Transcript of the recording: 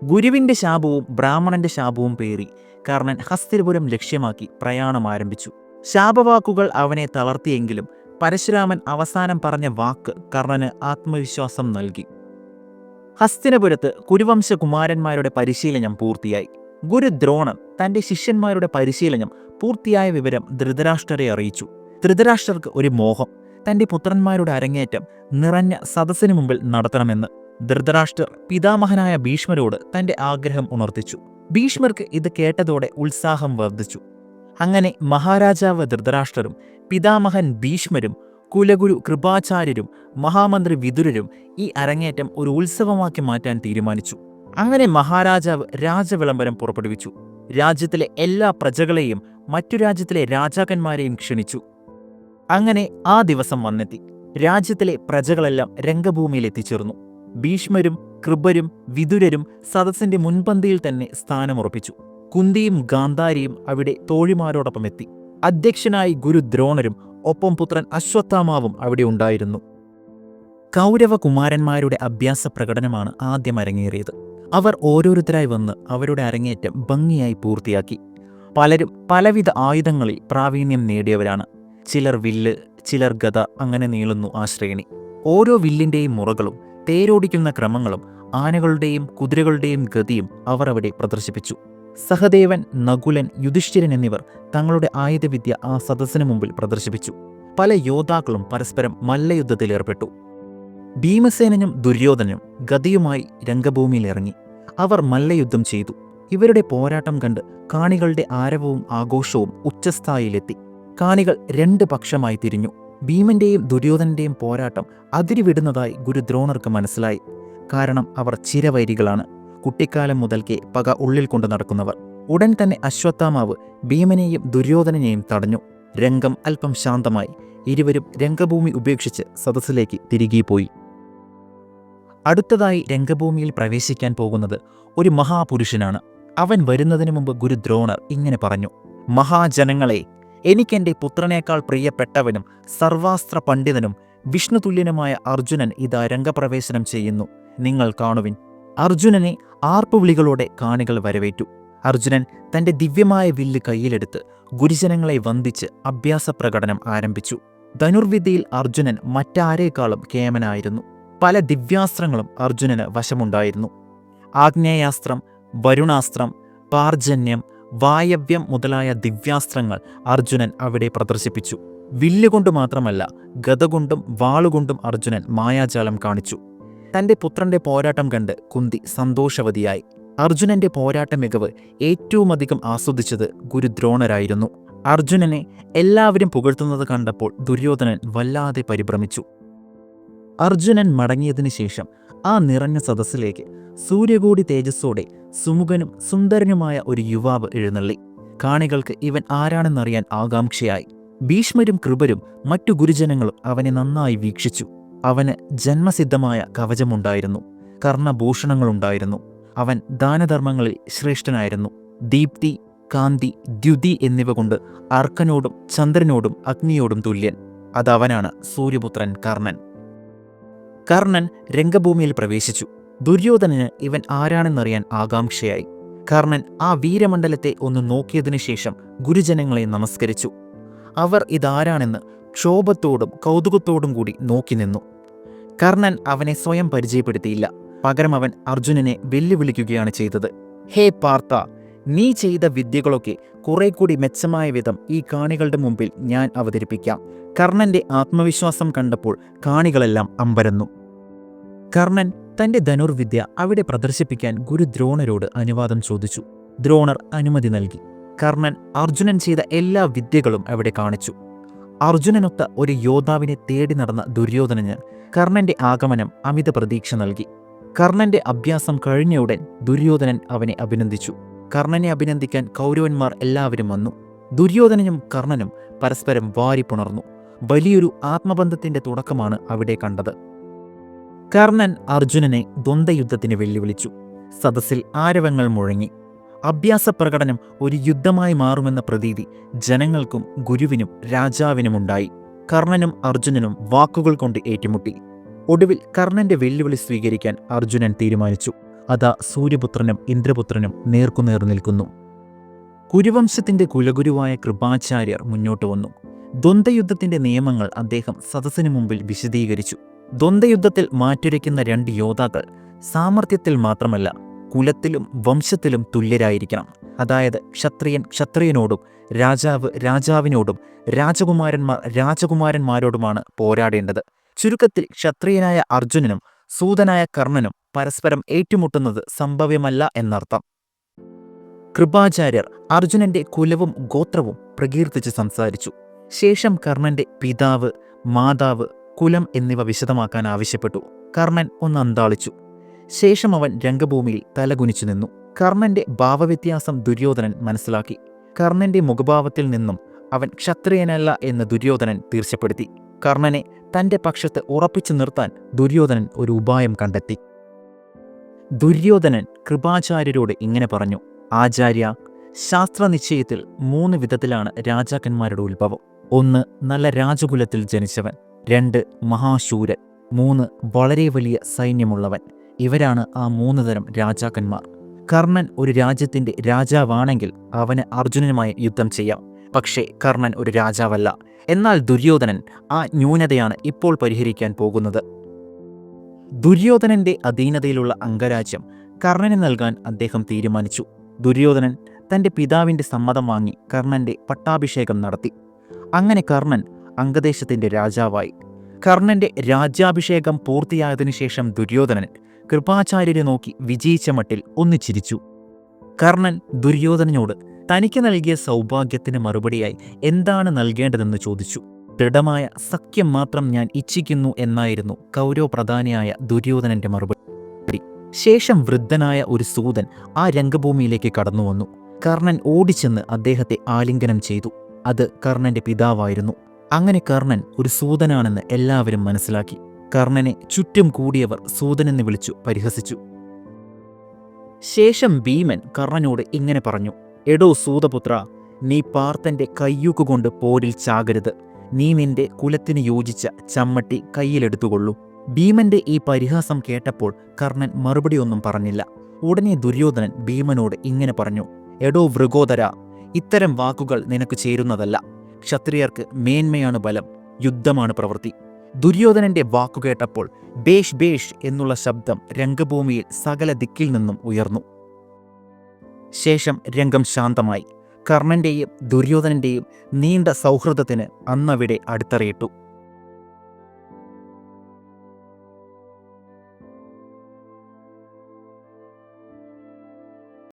ഗുരുവിന്റെ ശാപവും ബ്രാഹ്മണന്റെ ശാപവും പേറി കർണൻ ഹസ്തിനപുരം ലക്ഷ്യമാക്കി പ്രയാണം ആരംഭിച്ചു. ശാപവാക്കുകൾ അവനെ തളർത്തിയെങ്കിലും പരശുരാമൻ അവസാനം പറഞ്ഞ വാക്ക് കർണന് ആത്മവിശ്വാസം നൽകി. ഹസ്തിനപുരത്ത് കുരുവംശകുമാരന്മാരുടെ പരിശീലനം പൂർത്തിയായി. ഗുരു ദ്രോണർ തന്റെ ശിഷ്യന്മാരുടെ പരിശീലനം പൂർത്തിയായ വിവരം ധൃതരാഷ്ട്രരെ അറിയിച്ചു. ധൃതരാഷ്ട്രർക്ക് ഒരു മോഹം, തന്റെ പുത്രന്മാരുടെ അരങ്ങേറ്റം നിറഞ്ഞ സദസ്സിനു മുമ്പിൽ നടത്തണമെന്ന്. ധൃതരാഷ്ട്രർ പിതാമഹനായ ഭീഷ്മരോട് തന്റെ ആഗ്രഹം ഉണർത്തിച്ചു. ഭീഷ്മർക്ക് ഇത് കേട്ടതോടെ ഉത്സാഹം വർദ്ധിച്ചു. അങ്ങനെ മഹാരാജാവ് ധൃതരാഷ്ട്രരും പിതാമഹൻ ഭീഷ്മരും കുലഗുരു കൃപാചാര്യരും മഹാമന്ത്രി വിതുരരും ഈ അരങ്ങേറ്റം ഒരു ഉത്സവമാക്കി മാറ്റാൻ തീരുമാനിച്ചു. അങ്ങനെ മഹാരാജാവ് രാജവിളംബരം പുറപ്പെടുവിച്ചു. രാജ്യത്തിലെ എല്ലാ പ്രജകളെയും മറ്റു രാജ്യത്തിലെ രാജാക്കന്മാരെയും ക്ഷണിച്ചു. അങ്ങനെ ആ ദിവസം വന്നെത്തി. രാജ്യത്തിലെ പ്രജകളെല്ലാം രംഗഭൂമിയിൽ എത്തിച്ചേർന്നു. ഭീഷ്മരും കൃപരും വിതുരരും സദസ്സിന്റെ മുൻപന്തിയിൽ തന്നെ സ്ഥാനമുറപ്പിച്ചു. കുന്തിയും ഗാന്ധാരിയും അവിടെ തോഴിമാരോടൊപ്പം എത്തി. അധ്യക്ഷനായി ഗുരു ദ്രോണരും ഒപ്പം പുത്രൻ അശ്വത്ഥാമാവും അവിടെ ഉണ്ടായിരുന്നു. കൗരവകുമാരന്മാരുടെ അഭ്യാസ പ്രകടനമാണ് ആദ്യം അരങ്ങേറിയത്. അവർ ഓരോരുത്തരായി വന്ന് അവരുടെ അരങ്ങേറ്റം ഭംഗിയായി പൂർത്തിയാക്കി. പലരും പലവിധ ആയുധങ്ങളിൽ പ്രാവീണ്യം നേടിയവരാണ്. ചിലർ വില്ല്, ചിലർ ഗദ, അങ്ങനെ നീളുന്നു ആ ശ്രേണി. ഓരോ വില്ലിൻ്റെയും മുറകളും തേരോടിക്കുന്ന ക്രമങ്ങളും ആനകളുടെയും കുതിരകളുടെയും ഗതിയും അവർ അവിടെ പ്രദർശിപ്പിച്ചു. സഹദേവൻ, നകുലൻ, യുധിഷ്ഠിരൻ എന്നിവർ തങ്ങളുടെ ആയുധവിദ്യ ആ സദസ്സിനു മുമ്പിൽ പ്രദർശിപ്പിച്ചു. പല യോദ്ധാക്കളും പരസ്പരം മല്ലയുദ്ധത്തിലേർപ്പെട്ടു. ഭീമസേനനും ദുര്യോധനും ഗദയുമായി രംഗഭൂമിയിൽ ഇറങ്ങി. അവർ മല്ലയുദ്ധം ചെയ്തു. ഇവരുടെ പോരാട്ടം കണ്ട് കാണികളുടെ ആരവവും ആഘോഷവും ഉച്ചസ്ഥായിയിലെത്തി. കാണികൾ രണ്ട് പക്ഷമായി തിരിഞ്ഞു. ഭീമന്റെയും ദുര്യോധനന്റെയും പോരാട്ടം അതിരുവിടുന്നതായി ഗുരു ദ്രോണർക്ക് മനസ്സിലായി. കാരണം അവർ ചിരവൈരികളാണ്. കുട്ടിക്കാലം മുതൽക്കേ പക ഉള്ളിൽ കൊണ്ടു നടക്കുന്നവർ. ഉടൻ തന്നെ അശ്വത്ഥാമാവ് ഭീമനെയും ദുര്യോധനനെയും തടഞ്ഞു. രംഗം അല്പം ശാന്തമായി. ഇരുവരും രംഗഭൂമി ഉപേക്ഷിച്ച് സദസ്സിലേക്ക് തിരികെ പോയി. അടുത്തതായി രംഗഭൂമിയിൽ പ്രവേശിക്കാൻ പോകുന്നത് ഒരു മഹാപുരുഷനാണ്. അവൻ വരുന്നതിന് മുമ്പ് ഗുരു ദ്രോണർ ഇങ്ങനെ പറഞ്ഞു: മഹാജനങ്ങളെ, എനിക്കെൻ്റെ പുത്രനേക്കാൾ പ്രിയപ്പെട്ടവനും സർവാസ്ത്ര പണ്ഡിതനും വിഷ്ണുതുല്യനുമായ അർജുനൻ ഇതാ രംഗപ്രവേശനം ചെയ്യുന്നു. നിങ്ങൾ കാണുവിൻ. അർജുനനെ ആർപ്പുവിളികളോടെ കാണികൾ വരവേറ്റു. അർജുനൻ തൻ്റെ ദിവ്യമായ വില്ല് കയ്യിലെടുത്ത് ഗുരുജനങ്ങളെ വന്ദിച്ച് അഭ്യാസ പ്രകടനം ആരംഭിച്ചു. ധനുർവിദ്യയിൽ അർജുനൻ മറ്റാരേക്കാളും കേമനായിരുന്നു. പല ദിവ്യാസ്ത്രങ്ങളും അർജുനന് വശമുണ്ടായിരുന്നു. ആഗ്നേയാസ്ത്രം, വരുണാസ്ത്രം, പാർജന്യം, വായവ്യം മുതലായ ദിവ്യാസ്ത്രങ്ങൾ അർജുനൻ അവിടെ പ്രദർശിപ്പിച്ചു. വില്ലുകൊണ്ട് മാത്രമല്ല, ഗദകൊണ്ടും വാളുകൊണ്ടും അർജുനൻ മായാജാലം കാണിച്ചു. തൻ്റെ പുത്രന്റെ പോരാട്ടം കണ്ട് കുന്തി സന്തോഷവതിയായി. അർജുനന്റെ പോരാട്ട മികവ് ഏറ്റവുമധികം ആസ്വദിച്ചത് ഗുരു ദ്രോണരായിരുന്നു. അർജുനനെ എല്ലാവരും പുകഴ്ത്തുന്നത് കണ്ടപ്പോൾ ദുര്യോധനൻ വല്ലാതെ പരിഭ്രമിച്ചു. അർജുനൻ മടങ്ങിയതിനു ശേഷം ആ നിറഞ്ഞ സദസ്സിലേക്ക് സൂര്യകോടി തേജസ്സോടെ സുമുഖനും സുന്ദരനുമായ ഒരു യുവാവ് എഴുന്നള്ളി. കാണികൾക്ക് ഇവൻ ആരാണെന്നറിയാൻ ആകാംക്ഷയായി. ഭീഷ്മരും കൃപരും മറ്റു ഗുരുജനങ്ങളും അവനെ നന്നായി വീക്ഷിച്ചു. അവന് ജന്മസിദ്ധമായ കവചമുണ്ടായിരുന്നു. കർണഭൂഷണങ്ങളുണ്ടായിരുന്നു. അവൻ ദാനധർമ്മങ്ങളിൽ ശ്രേഷ്ഠനായിരുന്നു. ദീപ്തി, കാന്തി, ദ്യുതി എന്നിവ കൊണ്ട് അർക്കനോടും ചന്ദ്രനോടും അഗ്നിയോടും തുല്യൻ. അതവനാണ് സൂര്യപുത്രൻ കർണൻ. കർണൻ രംഗഭൂമിയിൽ പ്രവേശിച്ചു. ദുര്യോധനന് ഇവൻ ആരാണെന്നറിയാൻ ആകാംക്ഷയായി. കർണൻ ആ വീരമണ്ഡലത്തെ ഒന്ന് നോക്കിയതിനു ശേഷം ഗുരുജനങ്ങളെ നമസ്കരിച്ചു. അവർ ഇതാരാണെന്ന് ക്ഷോഭത്തോടും കൗതുകത്തോടും കൂടി നോക്കി നിന്നു. കർണൻ അവനെ സ്വയം പരിചയപ്പെടുത്തിയില്ല. പകരം അവൻ അർജുനനെ വെല്ലുവിളിക്കുകയാണ് ചെയ്തത്. ഹേ പാർത്ഥ, നീ ചെയ്ത വിദ്യകളൊക്കെ കുറെ കൂടി മെച്ചമായ വിധം ഈ കാണികളുടെ മുമ്പിൽ ഞാൻ അവതരിപ്പിക്കാം. കർണന്റെ ആത്മവിശ്വാസം കണ്ടപ്പോൾ കാണികളെല്ലാം അമ്പരന്നു. കർണൻ തന്റെ ധനുർവിദ്യ അവിടെ പ്രദർശിപ്പിക്കാൻ ഗുരു ദ്രോണരോട് അനുവാദം ചോദിച്ചു. ദ്രോണർ അനുമതി നൽകി. കർണൻ അർജുനൻ ചെയ്ത എല്ലാ വിദ്യകളും അവിടെ കാണിച്ചു. അർജുനനൊത്ത ഒരു യോദ്ധാവിനെ തേടി നടന്ന ദുര്യോധനന് കർണന്റെ ആഗമനം അമിത പ്രതീക്ഷ നൽകി. കർണന്റെ അഭ്യാസം കഴിഞ്ഞയുടൻ ദുര്യോധനൻ അവനെ അഭിനന്ദിച്ചു. കർണനെ അഭിനന്ദിക്കാൻ കൗരവന്മാർ എല്ലാവരും വന്നു. ദുര്യോധനനും കർണനും പരസ്പരം വാരിപ്പുണർന്നു. വലിയൊരു ആത്മബന്ധത്തിന്റെ തുടക്കമാണ് അവിടെ കണ്ടത്. കർണൻ അർജുനനെ ദ്വന്ദ്വയുദ്ധത്തിന് വെല്ലുവിളിച്ചു. സദസ്സിൽ ആരവങ്ങൾ മുഴങ്ങി. അഭ്യാസ പ്രകടനം ഒരു യുദ്ധമായി മാറുമെന്ന പ്രതീതി ജനങ്ങൾക്കും ഗുരുവിനും രാജാവിനുമുണ്ടായി. കർണനും അർജുനനും വാക്കുകൾ കൊണ്ട് ഏറ്റുമുട്ടി. ഒടുവിൽ കർണന്റെ വെല്ലുവിളി സ്വീകരിക്കാൻ അർജുനൻ തീരുമാനിച്ചു. അതാ സൂര്യപുത്രനും ഇന്ദ്രപുത്രനും നേർക്കുനേർ നിൽക്കുന്നു. കുരുവംശത്തിന്റെ കുലഗുരുവായ കൃപാചാര്യർ മുന്നോട്ട് വന്നു. ദ്വന്ദ്വയുദ്ധത്തിന്റെ നിയമങ്ങൾ അദ്ദേഹം സദസ്സിനു മുമ്പിൽ വിശദീകരിച്ചു. ദ്വന്ദ്വയുദ്ധത്തിൽ മാറ്റുരയ്ക്കുന്ന 2 യോദ്ധാക്കൾ സാമർത്ഥ്യത്തിൽ മാത്രമല്ല, കുലത്തിലും വംശത്തിലും തുല്യരായിരിക്കണം. അതായത് ക്ഷത്രിയൻ ക്ഷത്രിയനോടും രാജാവ് രാജാവിനോടും രാജകുമാരന്മാർ രാജകുമാരന്മാരോടുമാണ് പോരാടേണ്ടത്. ചുരുക്കത്തിൽ ക്ഷത്രിയനായ അർജുനനും സൂതനായ കർണനും പരസ്പരം ഏറ്റുമുട്ടുന്നത് സംഭവ്യമല്ല എന്നർത്ഥം. കൃപാചാര്യർ അർജുനന്റെ കുലവും ഗോത്രവും പ്രകീർത്തിച്ച് സംസാരിച്ചു. ശേഷം കർണന്റെ പിതാവ്, മാതാവ്, കുലം എന്നിവ വിശദമാക്കാൻ ആവശ്യപ്പെട്ടു. കർണൻ ഒന്ന് അന്താളിച്ചു. ശേഷം അവൻ രംഗഭൂമിയിൽ തലകുനിച്ചു നിന്നു. കർണന്റെ ഭാവവ്യത്യാസം ദുര്യോധനൻ മനസ്സിലാക്കി. കർണന്റെ മുഖഭാവത്തിൽ നിന്നും അവൻ ക്ഷത്രിയനല്ല എന്ന് ദുര്യോധനൻ തീർച്ചപ്പെടുത്തി. കർണനെ തന്റെ പക്ഷത്ത് ഉറപ്പിച്ചു നിർത്താൻ ദുര്യോധനൻ ഒരു ഉപായം കണ്ടെത്തി. ദുര്യോധനൻ കൃപാചാര്യരോട് ഇങ്ങനെ പറഞ്ഞു: ആചാര്യ, ശാസ്ത്രനിശ്ചയത്തിൽ 3 വിധത്തിലാണ് രാജാക്കന്മാരുടെ ഉത്ഭവം. 1 നല്ല രാജകുലത്തിൽ ജനിച്ചവൻ, 2 മഹാശൂരൻ, 3 വളരെ വലിയ സൈന്യമുള്ളവൻ. ഇവരാണ് ആ 3 തരം രാജാക്കന്മാർ. കർണൻ ഒരു രാജ്യത്തിന്റെ രാജാവാണെങ്കിൽ അവന് അർജുനനുമായി യുദ്ധം ചെയ്യാം. പക്ഷേ കർണൻ ഒരു രാജാവല്ല. എന്നാൽ ദുര്യോധനൻ ആ ന്യൂനതയാണ് ഇപ്പോൾ പരിഹരിക്കാൻ പോകുന്നത്. ദുര്യോധനന്റെ അധീനതയിലുള്ള അംഗരാജ്യം കർണന് നൽകാൻ അദ്ദേഹം തീരുമാനിച്ചു. ദുര്യോധനൻ തന്റെ പിതാവിന്റെ സമ്മതം വാങ്ങി കർണന്റെ പട്ടാഭിഷേകം നടത്തി. അങ്ങനെ കർണൻ അംഗദേശത്തിന്റെ രാജാവായി. കർണന്റെ രാജ്യാഭിഷേകം പൂർത്തിയായതിനു ശേഷം ദുര്യോധനൻ കൃപാചാര്യരെ നോക്കി വിജയിച്ച മട്ടിൽ ഒന്ന് ചിരിച്ചു. കർണൻ ദുര്യോധനനോട് തനിക്ക് നൽകിയ സൗഭാഗ്യത്തിന് മറുപടിയായി എന്താണ് നൽകേണ്ടതെന്ന് ചോദിച്ചു. ദൃഢമായ സഖ്യം മാത്രം ഞാൻ ഇച്ഛിക്കുന്നു എന്നായിരുന്നു കൗരവ പ്രധാനിയായ ദുര്യോധനന്റെ മറുപടി. ശേഷം വൃദ്ധനായ ഒരു സൂതൻ ആ രംഗഭൂമിയിലേക്ക് കടന്നുവന്നു. കർണൻ ഓടിച്ചെന്ന് അദ്ദേഹത്തെ ആലിംഗനം ചെയ്തു. അത് കർണന്റെ പിതാവായിരുന്നു. അങ്ങനെ കർണൻ ഒരു സൂതനാണെന്ന് എല്ലാവരും മനസ്സിലാക്കി. കർണനെ ചുറ്റും കൂടിയവർ സൂതനെന്ന് വിളിച്ചു പരിഹസിച്ചു. ശേഷം ഭീമൻ കർണനോട് ഇങ്ങനെ പറഞ്ഞു: എടോ സൂതപുത്ര, നീ പാർത്ഥന്റെ കയ്യൂക്കുകൊണ്ട് പോരിൽ ചാകരുത്. നീ നിന്റെ കുലത്തിന് യോജിച്ച ചമ്മട്ടി കയ്യിലെടുത്തുകൊള്ളൂ. ഭീമന്റെ ഈ പരിഹാസം കേട്ടപ്പോൾ കർണൻ മറുപടിയൊന്നും പറഞ്ഞില്ല. ഉടനെ ദുര്യോധനൻ ഭീമനോട് ഇങ്ങനെ പറഞ്ഞു: എടോ വൃഗോദര, ഇത്തരം വാക്കുകൾ നിനക്ക് ചേരുന്നതല്ല. ക്ഷത്രിയർക്ക് മേന്മയാണ് ബലം, യുദ്ധമാണ് പ്രവൃത്തി. ദുര്യോധനന്റെ വാക്കുകേട്ടപ്പോൾ ബേഷ് ബേഷ് എന്നുള്ള ശബ്ദം രംഗഭൂമിയിൽ സകല ദിക്കിൽ നിന്നും ഉയർന്നു. ശേഷം രംഗം ശാന്തമായി. കർണന്റെയും ദുര്യോധനന്റെയും നീണ്ട സൗഹൃദത്തിന് അന്നവിടെ അടിത്തറയിട്ടു.